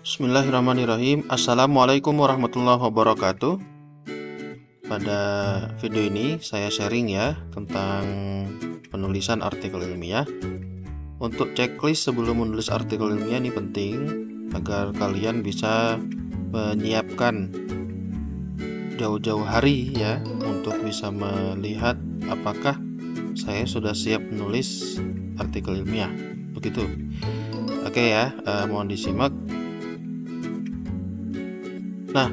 Bismillahirrahmanirrahim. Assalamualaikum warahmatullahi wabarakatuh. Pada video ini saya sharing ya tentang penulisan artikel ilmiah. Untuk checklist sebelum menulis artikel ilmiah ini penting agar kalian bisa menyiapkan jauh-jauh hari ya untuk bisa melihat apakah saya sudah siap menulis artikel ilmiah. Begitu. Oke ya, mohon disimak. Nah,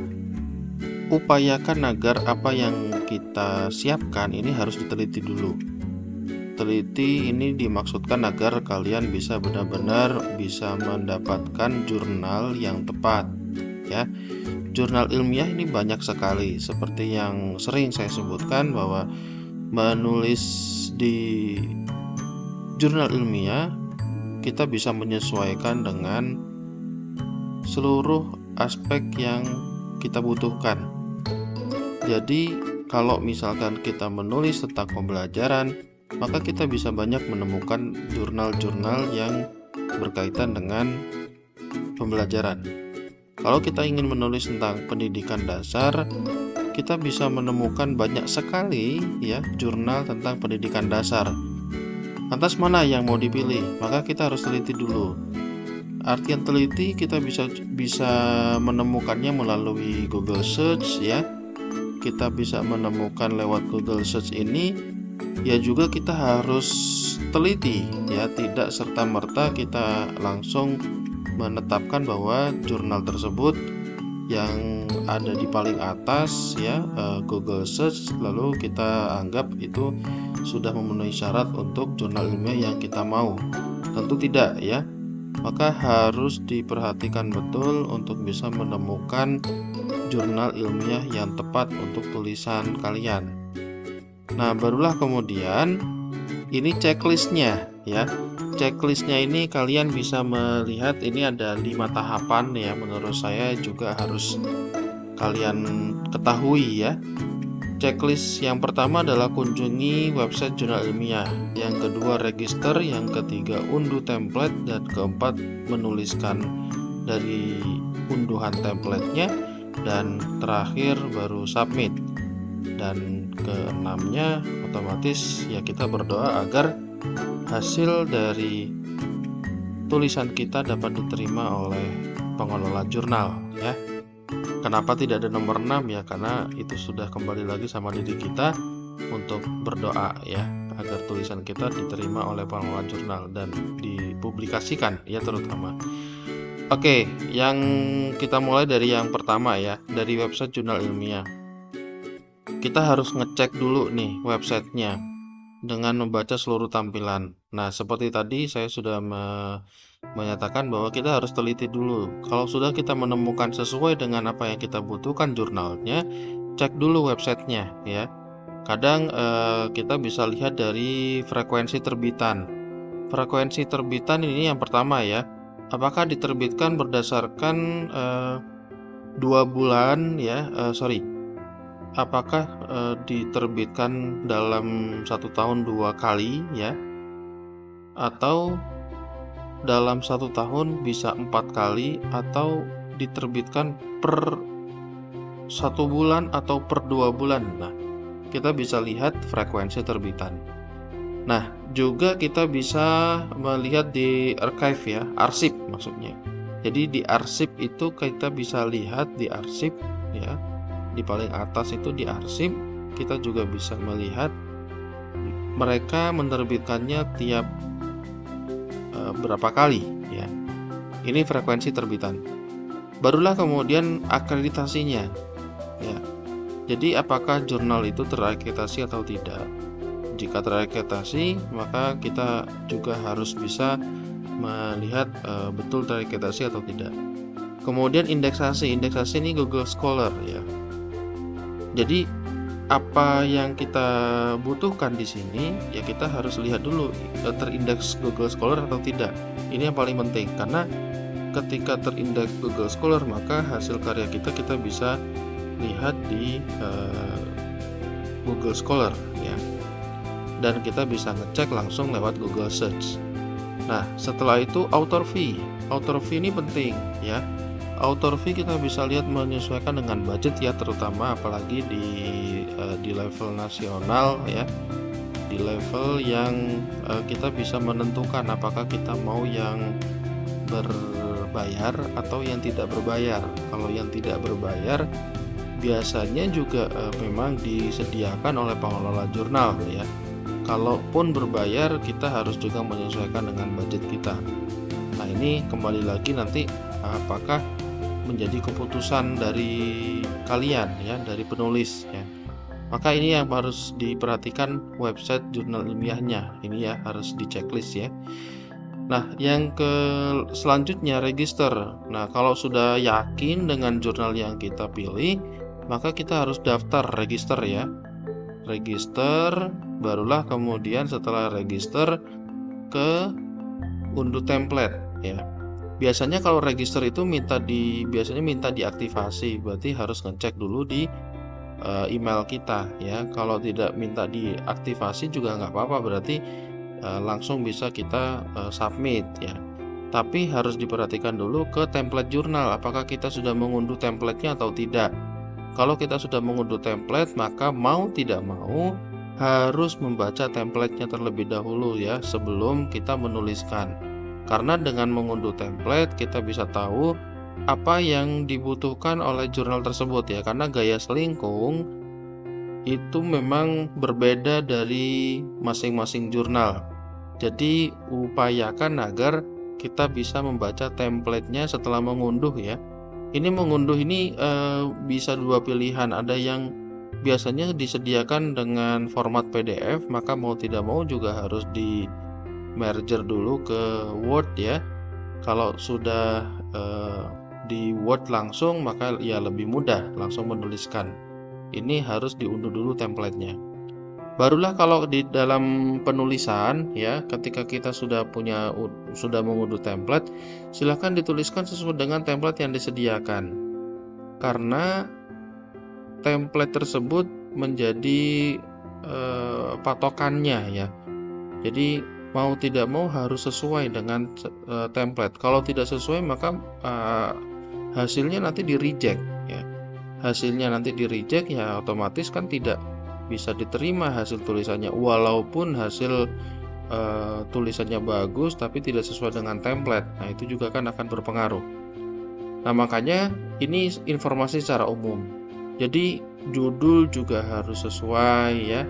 upayakan agar apa yang kita siapkan ini harus diteliti dulu. Teliti ini dimaksudkan agar kalian bisa benar-benar bisa mendapatkan jurnal yang tepat ya. Jurnal ilmiah ini banyak sekali, seperti yang sering saya sebutkan bahwa menulis di jurnal ilmiah kita bisa menyesuaikan dengan seluruh aspek yang kita butuhkan. Jadi kalau misalkan kita menulis tentang pembelajaran, maka kita bisa banyak menemukan jurnal-jurnal yang berkaitan dengan pembelajaran. Kalau kita ingin menulis tentang pendidikan dasar, kita bisa menemukan banyak sekali ya jurnal tentang pendidikan dasar. Lantas mana yang mau dipilih? Maka kita harus teliti dulu. Artian teliti kita bisa menemukannya melalui Google Search ya. Kita bisa menemukan lewat Google Search ini ya, juga kita harus teliti ya, tidak serta-merta kita langsung menetapkan bahwa jurnal tersebut yang ada di paling atas ya Google Search lalu kita anggap itu sudah memenuhi syarat untuk jurnal ilmiah yang kita mau. Tentu tidak ya. Maka harus diperhatikan betul untuk bisa menemukan jurnal ilmiah yang tepat untuk tulisan kalian. Nah, barulah kemudian ini checklistnya ya. Checklistnya ini kalian bisa melihat ini ada 5 tahapan ya. Menurut saya juga harus kalian ketahui ya. Checklist yang pertama adalah kunjungi website jurnal ilmiah, yang kedua register, yang ketiga unduh template, dan keempat menuliskan dari unduhan templatenya, dan terakhir baru submit. Dan keenamnya otomatis ya kita berdoa agar hasil dari tulisan kita dapat diterima oleh pengelola jurnal ya. Kenapa tidak ada nomor 6 ya? Karena itu sudah kembali lagi sama diri kita untuk berdoa ya agar tulisan kita diterima oleh pengelola jurnal dan dipublikasikan ya terutama. Oke, yang kita mulai dari yang pertama ya, dari website jurnal ilmiah. Kita harus ngecek dulu nih websitenya dengan membaca seluruh tampilan. Nah, seperti tadi saya sudah menyatakan bahwa kita harus teliti dulu. Kalau sudah kita menemukan sesuai dengan apa yang kita butuhkan jurnalnya, cek dulu websitenya ya. Kadang kita bisa lihat dari frekuensi terbitan. Frekuensi terbitan ini yang pertama ya. Apakah diterbitkan berdasarkan 2 bulan ya? Apakah diterbitkan dalam 1 tahun 2 kali ya? Atau dalam 1 tahun bisa 4 kali, atau diterbitkan per 1 bulan atau per 2 bulan. Nah, kita bisa lihat frekuensi terbitan. Nah, juga kita bisa melihat di archive ya, arsip maksudnya. Jadi di arsip itu kita bisa lihat di arsip ya, di paling atas itu di arsip kita juga bisa melihat mereka menerbitkannya tiap berapa kali ya. Ini frekuensi terbitan. Barulah kemudian akreditasinya ya. Jadi apakah jurnal itu terakreditasi atau tidak? Jika terakreditasi, maka kita juga harus bisa melihat betul terakreditasi atau tidak. Kemudian indeksasi ini Google Scholar ya. Jadi apa yang kita butuhkan di sini ya kita harus lihat dulu terindeks Google Scholar atau tidak. Ini yang paling penting karena ketika terindeks Google Scholar maka hasil karya kita bisa lihat di Google Scholar ya. Dan kita bisa ngecek langsung lewat Google Search. Nah, setelah itu author fee. Author fee ini penting ya. Author fee kita bisa lihat menyesuaikan dengan budget ya, terutama apalagi di level nasional ya, di level yang kita bisa menentukan apakah kita mau yang berbayar atau yang tidak berbayar. Kalau yang tidak berbayar biasanya juga memang disediakan oleh pengelola jurnal ya. Kalaupun berbayar, kita harus juga menyesuaikan dengan budget kita. Nah, ini kembali lagi nanti apakah menjadi keputusan dari kalian ya, dari penulis ya. Maka ini yang harus diperhatikan website jurnal ilmiahnya. Ini ya harus di checklist ya. Nah, yang selanjutnya register. Nah, kalau sudah yakin dengan jurnal yang kita pilih, maka kita harus daftar register ya. Register, barulah kemudian setelah register ke unduh template ya. Biasanya kalau register itu biasanya minta diaktifasi, berarti harus ngecek dulu di email kita ya. Kalau tidak minta diaktifasi juga nggak apa-apa, berarti langsung bisa kita submit ya. Tapi harus diperhatikan dulu ke template jurnal, apakah kita sudah mengunduh templatenya atau tidak. Kalau kita sudah mengunduh template, maka mau tidak mau harus membaca templatenya terlebih dahulu ya, sebelum kita menuliskan. Karena dengan mengunduh template kita bisa tahu apa yang dibutuhkan oleh jurnal tersebut ya. Karena gaya selingkung itu memang berbeda dari masing-masing jurnal. Jadi upayakan agar kita bisa membaca templatenya setelah mengunduh ya. Ini mengunduh ini bisa dua pilihan. Ada yang biasanya disediakan dengan format PDF, maka mau tidak mau juga harus di merger dulu ke Word ya. Kalau sudah di Word langsung, maka ya lebih mudah langsung menuliskan. Ini harus diunduh dulu templatenya. Barulah kalau di dalam penulisan ya, ketika kita sudah mengunduh template, silahkan dituliskan sesuai dengan template yang disediakan. Karena template tersebut menjadi patokannya ya. Jadi mau tidak mau harus sesuai dengan template. Kalau tidak sesuai maka hasilnya nanti di reject ya. Hasilnya nanti di reject ya, otomatis kan tidak bisa diterima hasil tulisannya, walaupun hasil tulisannya bagus tapi tidak sesuai dengan template. Nah, itu juga kan akan berpengaruh. Nah, makanya ini informasi secara umum. Jadi judul juga harus sesuai ya,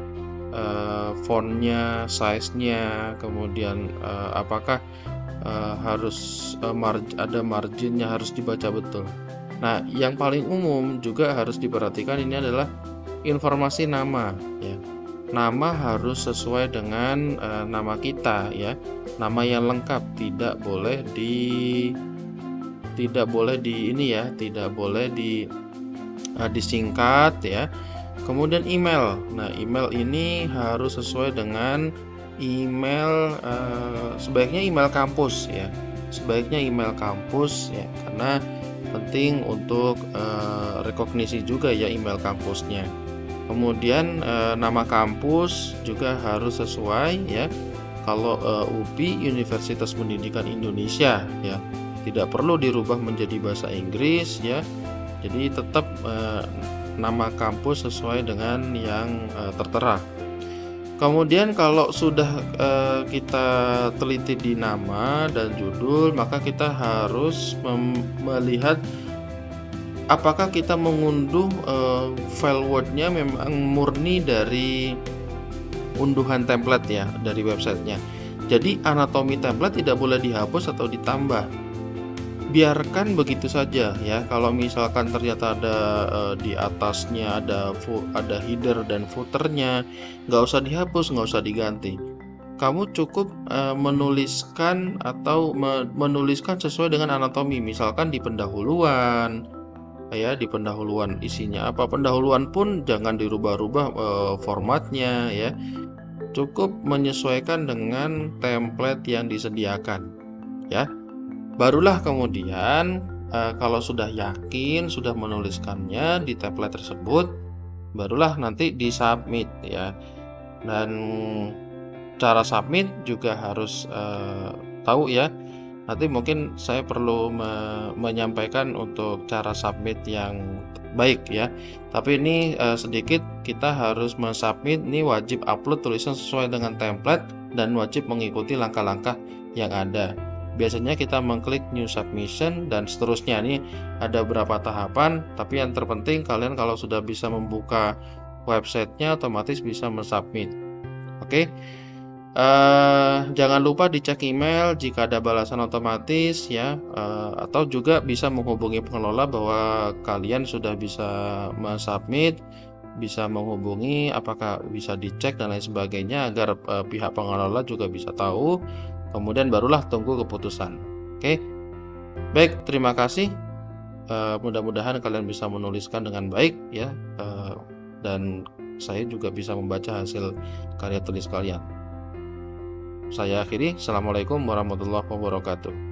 fontnya, size-nya, kemudian apakah harus ada marginnya, harus dibaca betul. Nah, yang paling umum juga harus diperhatikan ini adalah informasi nama ya. Nama harus sesuai dengan nama kita ya. Nama yang lengkap, tidak boleh disingkat ya. Kemudian email. Nah, email ini harus sesuai dengan email, sebaiknya email kampus ya. Sebaiknya email kampus ya, karena penting untuk rekognisi juga ya email kampusnya. Kemudian nama kampus juga harus sesuai ya. Kalau UPI, Universitas Pendidikan Indonesia ya, tidak perlu dirubah menjadi bahasa Inggris ya. Jadi tetap nama kampus sesuai dengan yang tertera. Kemudian kalau sudah kita teliti di nama dan judul, maka kita harus melihat apakah kita mengunduh file Word-nya memang murni dari unduhan template ya, dari websitenya. Jadi anatomi template tidak boleh dihapus atau ditambah. Biarkan begitu saja ya. Kalau misalkan ternyata ada di atasnya ada header dan footernya, nggak usah dihapus, nggak usah diganti. Kamu cukup menuliskan menuliskan sesuai dengan anatomi. Misalkan di pendahuluan ya, di pendahuluan isinya apa, pendahuluan pun jangan dirubah-rubah formatnya ya. Cukup menyesuaikan dengan template yang disediakan ya. Barulah kemudian kalau sudah yakin sudah menuliskannya di template tersebut, barulah nanti disubmit ya. Dan cara submit juga harus tahu ya. Nanti mungkin saya perlu menyampaikan untuk cara submit yang baik ya. Tapi ini sedikit kita harus mensubmit, ini wajib upload tulisan sesuai dengan template dan wajib mengikuti langkah-langkah yang ada. Biasanya kita mengklik new submission dan seterusnya. Ini ada beberapa tahapan, tapi yang terpenting kalian kalau sudah bisa membuka websitenya otomatis bisa mensubmit. Oke. Jangan lupa dicek email jika ada balasan otomatis ya, atau juga bisa menghubungi pengelola bahwa kalian sudah bisa mensubmit, bisa menghubungi apakah bisa dicek dan lain sebagainya agar pihak pengelola juga bisa tahu, kemudian barulah tunggu keputusan. Oke, baik, terima kasih. Mudah-mudahan kalian bisa menuliskan dengan baik ya, dan saya juga bisa membaca hasil karya tulis kalian. Saya akhiri. Assalamualaikum warahmatullahi wabarakatuh.